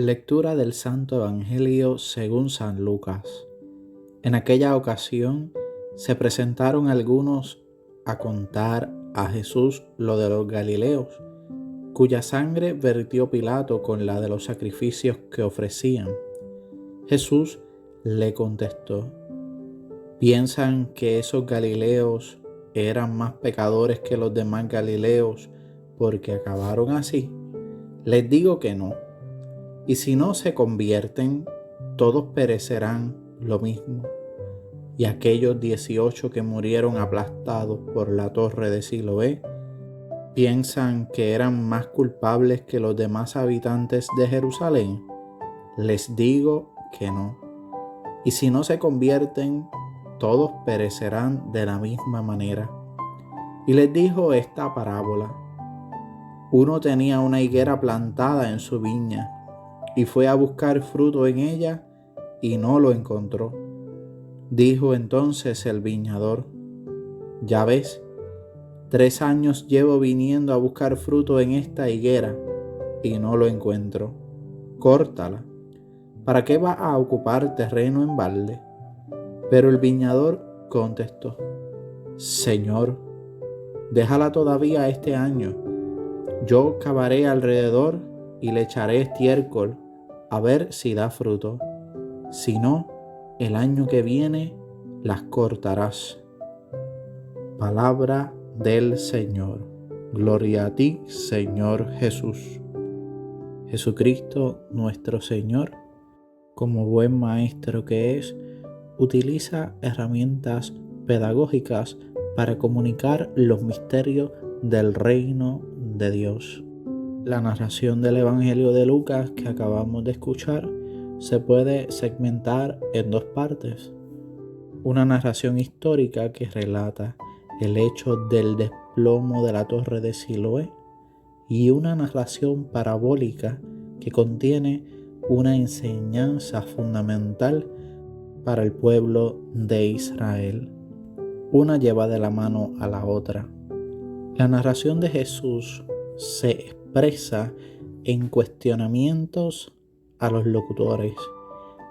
Lectura del Santo Evangelio según San Lucas. En aquella ocasión se presentaron algunos a contar a Jesús lo de los Galileos, cuya sangre vertió Pilato con la de los sacrificios que ofrecían. Jesús le contestó: ¿piensan que esos Galileos eran más pecadores que los demás Galileos porque acabaron así? Les digo que no. Y si no se convierten, todos perecerán lo mismo. Y aquellos 18 que murieron aplastados por la torre de Siloé, ¿piensan que eran más culpables que los demás habitantes de Jerusalén? Les digo que no. Y si no se convierten, todos perecerán de la misma manera. Y les dijo esta parábola: uno tenía una higuera plantada en su viña, y fue a buscar fruto en ella y no lo encontró. Dijo entonces el viñador: ya ves, 3 años llevo viniendo a buscar fruto en esta higuera y no lo encuentro. Córtala. ¿Para qué va a ocupar terreno en balde? Pero el viñador contestó: Señor, déjala todavía este año. Yo cavaré alrededor y le echaré estiércol a ver si da fruto. Si no, el año que viene las cortarás. Palabra del Señor. Gloria a ti, Señor Jesús. Jesucristo, nuestro Señor, como buen maestro que es, utiliza herramientas pedagógicas para comunicar los misterios del reino de Dios. La narración del Evangelio de Lucas que acabamos de escuchar se puede segmentar en 2 partes. Una narración histórica que relata el hecho del desplomo de la torre de Siloé y una narración parabólica que contiene una enseñanza fundamental para el pueblo de Israel. Una lleva de la mano a la otra. La narración de Jesús se expresa en cuestionamientos a los locutores.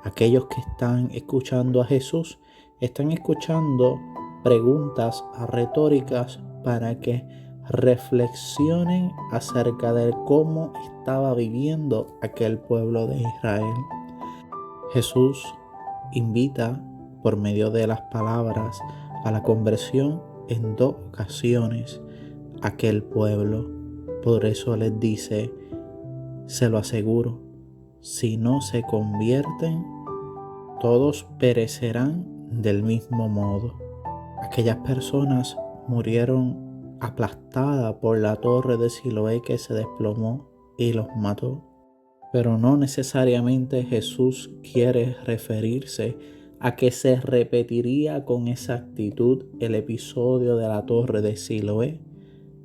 Aquellos que están escuchando a Jesús están escuchando preguntas retóricas para que reflexionen acerca de cómo estaba viviendo aquel pueblo de Israel. Jesús invita por medio de las palabras a la conversión en 2 ocasiones a aquel pueblo. Por eso les dice: se lo aseguro, si no se convierten, todos perecerán del mismo modo. Aquellas personas murieron aplastadas por la torre de Siloé que se desplomó y los mató. Pero no necesariamente Jesús quiere referirse a que se repetiría con exactitud el episodio de la torre de Siloé,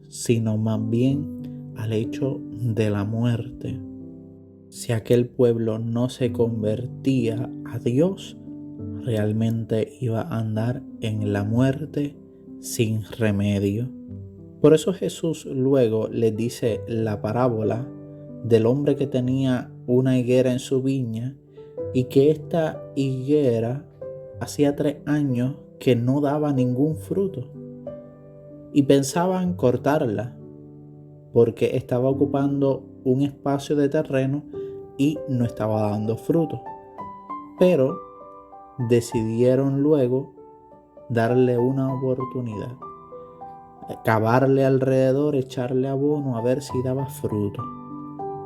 sino más bien al hecho de la muerte. Si aquel pueblo no se convertía a Dios, realmente iba a andar en la muerte sin remedio. Por eso Jesús luego les dice la parábola del hombre que tenía una higuera en su viña y que esta higuera hacía 3 años que no daba ningún fruto. Y pensaban cortarla porque estaba ocupando un espacio de terreno y no estaba dando fruto. Pero decidieron luego darle una oportunidad, cavarle alrededor, echarle abono a ver si daba fruto.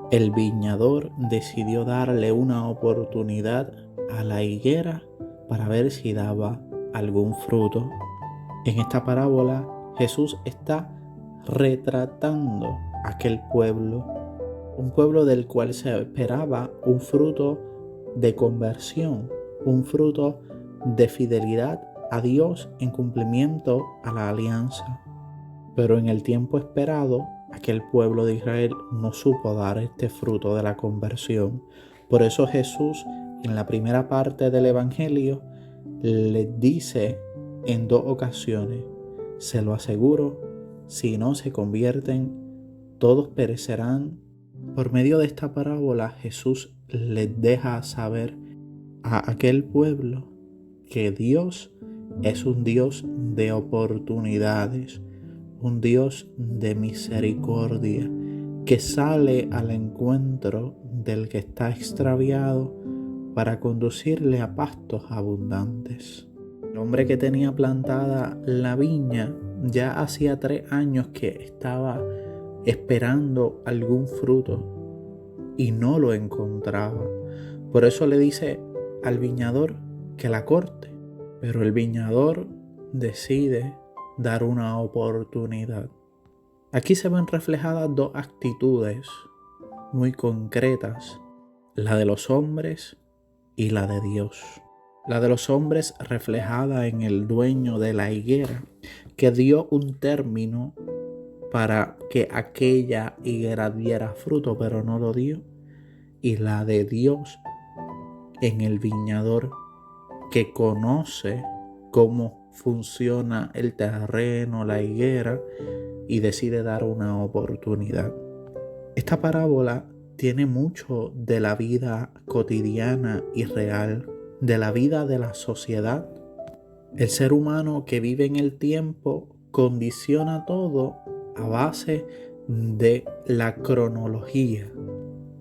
El viñador decidió darle una oportunidad a la higuera para ver si daba algún fruto. En esta parábola Jesús está retratando aquel pueblo, un pueblo del cual se esperaba un fruto de conversión, un fruto de fidelidad a Dios en cumplimiento a la alianza. Pero en el tiempo esperado, aquel pueblo de Israel no supo dar este fruto de la conversión. Por eso Jesús, en la primera parte del Evangelio, les dice en 2 ocasiones: se lo aseguro, si no se convierten, todos perecerán. Por medio de esta parábola, Jesús les deja saber a aquel pueblo que Dios es un Dios de oportunidades, un Dios de misericordia, que sale al encuentro del que está extraviado para conducirle a pastos abundantes. El hombre que tenía plantada la viña ya hacía 3 años que estaba esperando algún fruto y no lo encontraba. Por eso le dice al viñador que la corte, pero el viñador decide dar una oportunidad. Aquí se ven reflejadas 2 actitudes muy concretas, la de los hombres y la de Dios. La de los hombres reflejada en el dueño de la higuera, que dio un término para que aquella higuera diera fruto, pero no lo dio. Y la de Dios en el viñador, que conoce cómo funciona el terreno, la higuera, y decide dar una oportunidad. Esta parábola tiene mucho de la vida cotidiana y real, de la vida de la sociedad. El ser humano que vive en el tiempo condiciona todo a base de la cronología,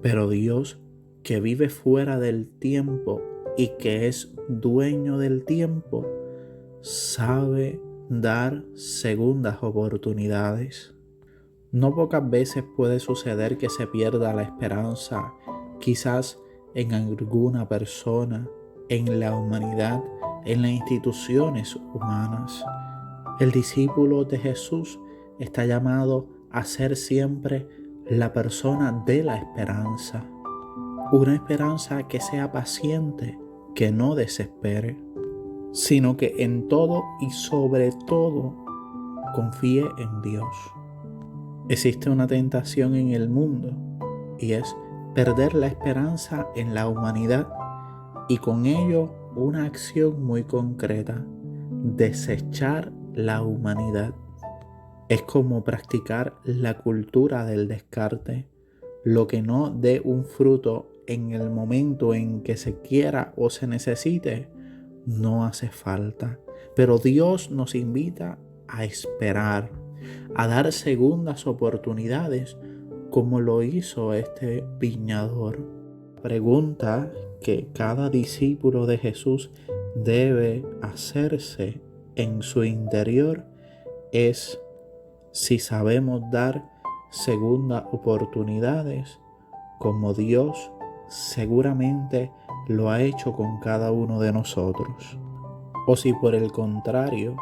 pero Dios, que vive fuera del tiempo y que es dueño del tiempo, sabe dar segundas oportunidades. No pocas veces puede suceder que se pierda la esperanza, quizás en alguna persona, en la humanidad, en las instituciones humanas. El discípulo de Jesús está llamado a ser siempre la persona de la esperanza. Una esperanza que sea paciente, que no desespere, sino que en todo y sobre todo confíe en Dios. Existe una tentación en el mundo y es perder la esperanza en la humanidad y con ello una acción muy concreta, desechar la humanidad. Es como practicar la cultura del descarte. Lo que no dé un fruto en el momento en que se quiera o se necesite, no hace falta. Pero Dios nos invita a esperar, a dar segundas oportunidades, como lo hizo este viñador. La pregunta que cada discípulo de Jesús debe hacerse en su interior es si sabemos dar segundas oportunidades como Dios seguramente lo ha hecho con cada uno de nosotros, o si por el contrario,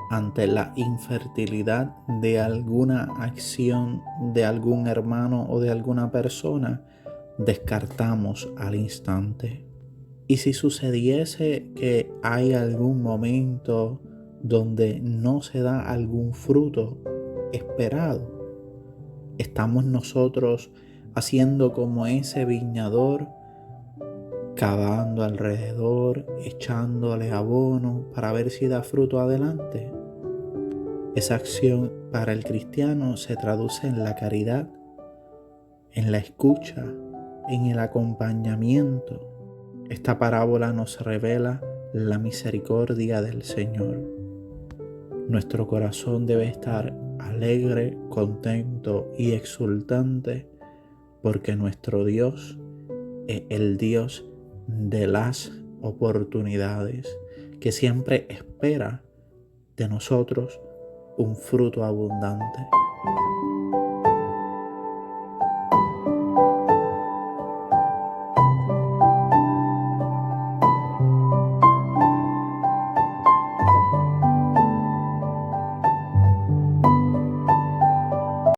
ante la infertilidad de alguna acción de algún hermano o de alguna persona, descartamos al instante. Y si sucediese que hay algún momento donde no se da algún fruto esperado, estamos nosotros haciendo como ese viñador, cavando alrededor, echándole abono para ver si da fruto adelante. Esa acción para el cristiano se traduce en la caridad, en la escucha, en el acompañamiento. Esta parábola nos revela la misericordia del Señor. Nuestro corazón debe estar alegre, contento y exultante porque nuestro Dios es el Dios de las oportunidades, que siempre espera de nosotros un fruto abundante.